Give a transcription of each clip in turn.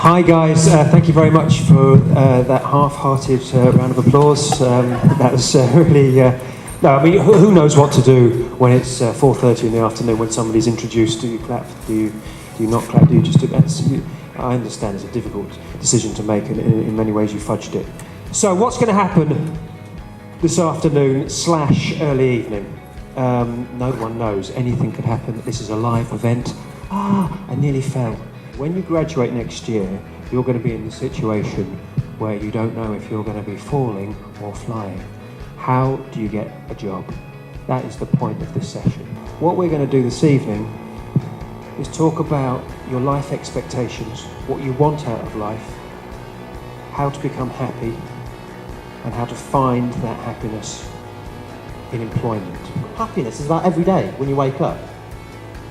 Hi guys, thank you very much for that half-hearted round of applause. That was really... no, I mean, who knows what to do when it's 4:30 in the afternoon when somebody's introduced? Do you clap? Do you not clap? Do you just do... I understand it's a difficult decision to make, and in many ways you fudged it. So what's going to happen this afternoon / early evening? No one knows. Anything could happen. This is a live event. I nearly fell. When you graduate next year, you're going to be in the situation where you don't know if you're going to be falling or flying. How do you get a job? That is the point of this session. What we're going to do this evening is talk about your life expectations, what you want out of life, how to become happy, and how to find that happiness in employment. Happiness is about every day when you wake up.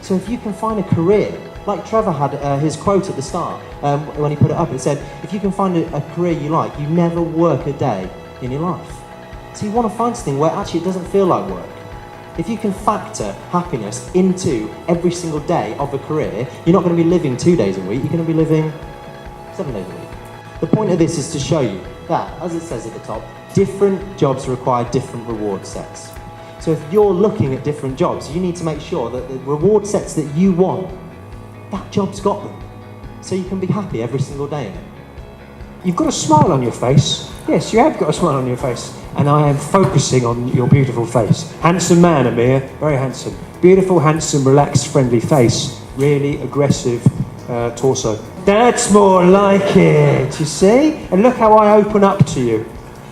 So if you can find a career, like Trevor had his quote at the start, when he put it up, it said, if you can find a career you like, you never work a day in your life. So you want to find something where actually it doesn't feel like work. If you can factor happiness into every single day of a career, you're not going to be living 2 days a week, you're going to be living 7 days a week. The point of this is to show you that, as it says at the top, different jobs require different reward sets. So if you're looking at different jobs, you need to make sure that the reward sets that you want, that job's got them. So you can be happy every single day in it. You've got a smile on your face. Yes, you have got a smile on your face. And I am focusing on your beautiful face. Handsome man, Amir. Very handsome. Beautiful, handsome, relaxed, friendly face. Really aggressive torso. That's more like it, you see? And look how I open up to you.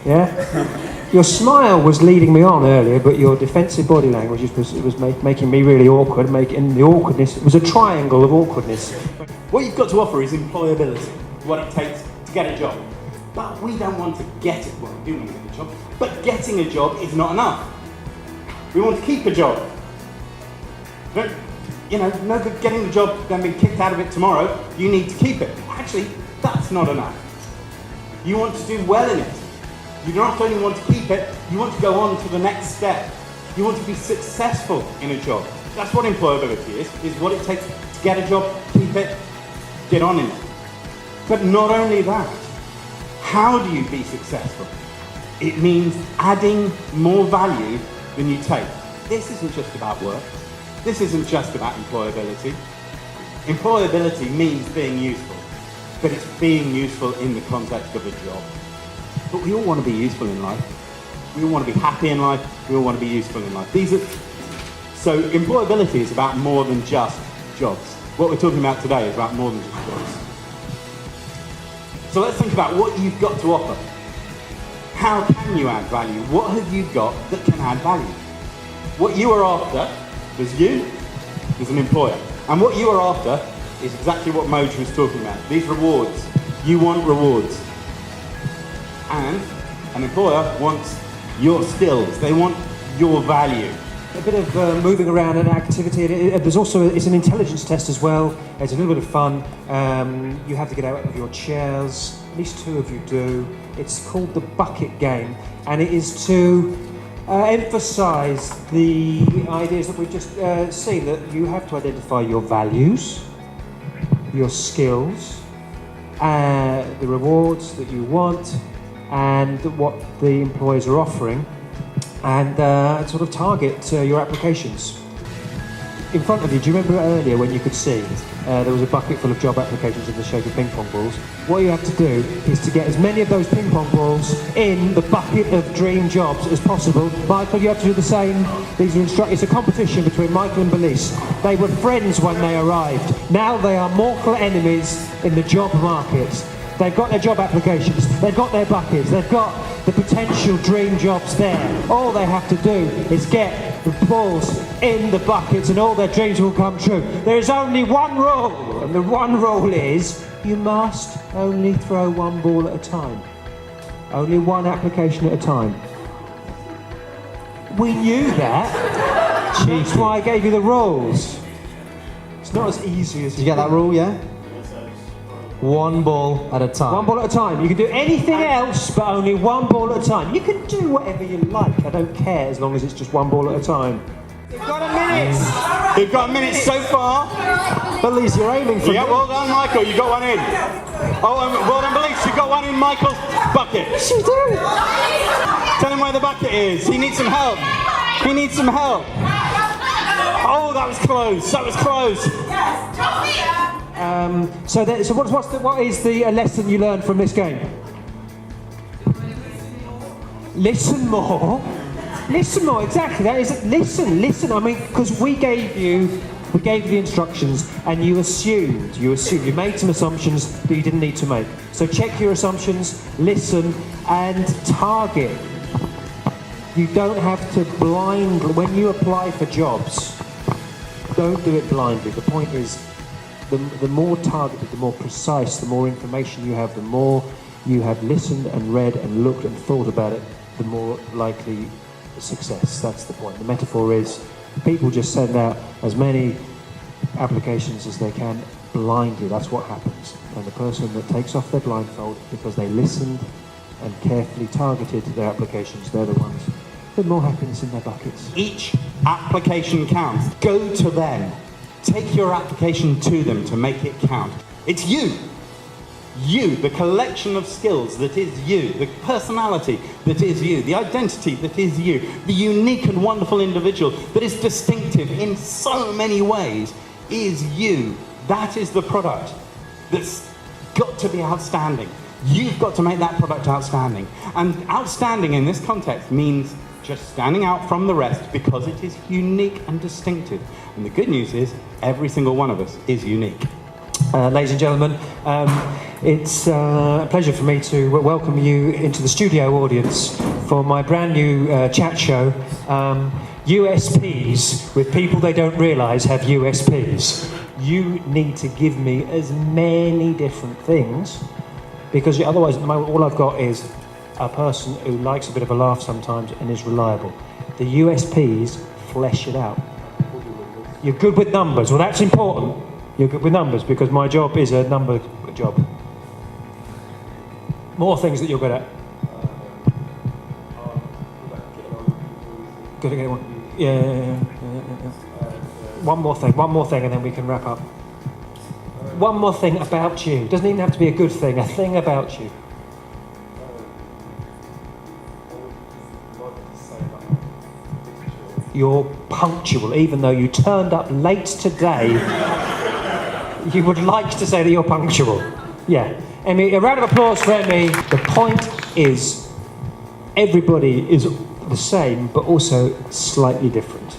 Yeah? Your smile was leading me on earlier, but your defensive body language was making me really awkward, making the awkwardness, it was a triangle of awkwardness. What you've got to offer is employability, what it takes to get a job. But we don't want to get it, well, we do want to get a job, but getting a job is not enough. We want to keep a job. No good getting the job, then being kicked out of it tomorrow, you need to keep it. Actually, that's not enough. You want to do well in it. You don't only want to keep it, you want to go on to the next step. You want to be successful in a job. That's what employability is what it takes to get a job, keep it, get on in it. But not only that, how do you be successful? It means adding more value than you take. This isn't just about work. This isn't just about employability. Employability means being useful, but it's being useful in the context of a job. But we all want to be useful in life. We all want to be happy in life. We all want to be useful in life. So employability is about more than just jobs. What we're talking about today is about more than just jobs. So let's think about what you've got to offer. How can you add value? What have you got that can add value? What you are after, there's you, there's an employer. And what you are after is exactly what Moj was talking about. These rewards. You want rewards. And an employer wants your skills. They want your value. A bit of moving around and activity. There's also, it's an intelligence test as well. It's a little bit of fun. You have to get out of your chairs. At least 2 of you do. It's called the bucket game. And it is to emphasize the ideas that we've just seen, that you have to identify your values, your skills, the rewards that you want, and what the employers are offering, and sort of target your applications. In front of you, do you remember earlier when you could see there was a bucket full of job applications in the shape of ping pong balls? What you have to do is to get as many of those ping pong balls in the bucket of dream jobs as possible. Michael, you have to do the same. It's a competition between Michael and Belize. They were friends when they arrived. Now they are mortal enemies in the job market. They've got their job applications, they've got their buckets, they've got the potential dream jobs there. All they have to do is get the balls in the buckets and all their dreams will come true. There is only one rule, and the one rule is you must only throw one ball at a time. Only one application at a time. We knew that. That's why I gave you the rules. It's not as easy as... Did you get that rule, yeah? One ball at a time. One ball at a time. You can do anything else, but only one ball at a time. You can do whatever you like. I don't care as long as it's just one ball at a time. You've got a minute. You've got a minute so far. Belize, you're aiming for Yeah, well done, Michael. You got one in. Oh, well done, Belize. You got one in Michael's bucket. She did. Tell him where the bucket is. He needs some help. He needs some help. Oh, that was close. That was close. So what is the lesson you learned from this game? Listen more. Listen more. Exactly. That is it. Listen. I mean, because we gave you the instructions, and you assumed. You made some assumptions that you didn't need to make. So check your assumptions. Listen and target. You don't have to when you apply for jobs. Don't do it blindly. The point is, the more targeted, the more precise, the more information you have, the more you have listened and read and looked and thought about it, the more likely success. That's the point. The metaphor is people just send out as many applications as they can blindly. That's what happens. And the person that takes off their blindfold because they listened and carefully targeted their applications, they're the ones with more happiness in their buckets. Each application counts. Go to them. Take your application to them to make it count. It's you. You, the collection of skills that is you, the personality that is you, the identity that is you, the unique and wonderful individual that is distinctive in so many ways is you. That is the product that's got to be outstanding. You've got to make that product outstanding. And outstanding in this context means just standing out from the rest because it is unique and distinctive. And the good news is every single one of us is unique. Ladies and gentlemen, it's a pleasure for me to welcome you into the studio audience for my brand new chat show, USPs with people they don't realise have USPs. You need to give me as many different things, because otherwise all I've got is a person who likes a bit of a laugh sometimes and is reliable. The USPs flesh it out. You're good with numbers. Well, that's important. You're good with numbers because my job is a number job. More things that you're good at. Good at one. Yeah. One more thing, and then we can wrap up. One more thing about you. Doesn't even have to be a good thing. A thing about you. You're punctual, even though you turned up late today. You would like to say that you're punctual. Yeah. Emmy, a round of applause for Emmy. The point is, everybody is the same, but also slightly different.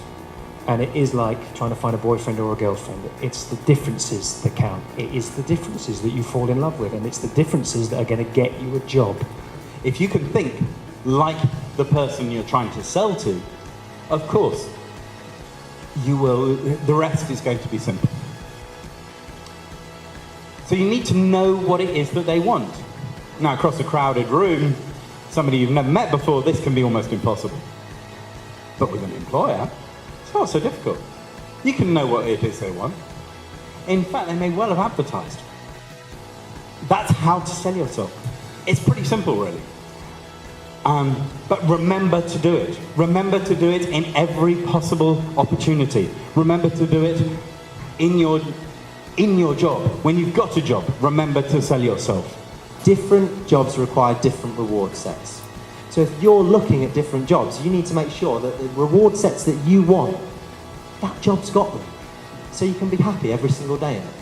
And it is like trying to find a boyfriend or a girlfriend. It's the differences that count. It is the differences that you fall in love with, and it's the differences that are going to get you a job. If you can think like the person you're trying to sell to, of course, you will. The rest is going to be simple. So you need to know what it is that they want. Now, across a crowded room, somebody you've never met before, this can be almost impossible. But with an employer, it's not so difficult. You can know what it is they want. In fact, they may well have advertised. That's how to sell yourself. It's pretty simple, really. But remember to do it. Remember to do it in every possible opportunity. Remember to do it in your job. When you've got a job, remember to sell yourself. Different jobs require different reward sets. So if you're looking at different jobs, you need to make sure that the reward sets that you want, that job's got them. So you can be happy every single day in it.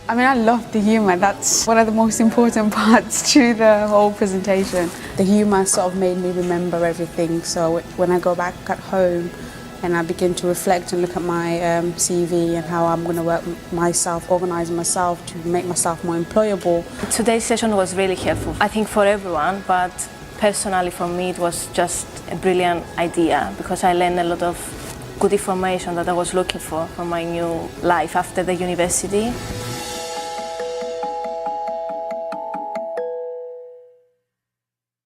I mean, I love the humour. That's one of the most important parts to the whole presentation. The humour sort of made me remember everything. So when I go back at home and I begin to reflect and look at my CV and how I'm going to work myself, organise myself to make myself more employable. Today's session was really helpful, I think for everyone, but personally for me it was just a brilliant idea because I learned a lot of good information that I was looking for my new life after the university.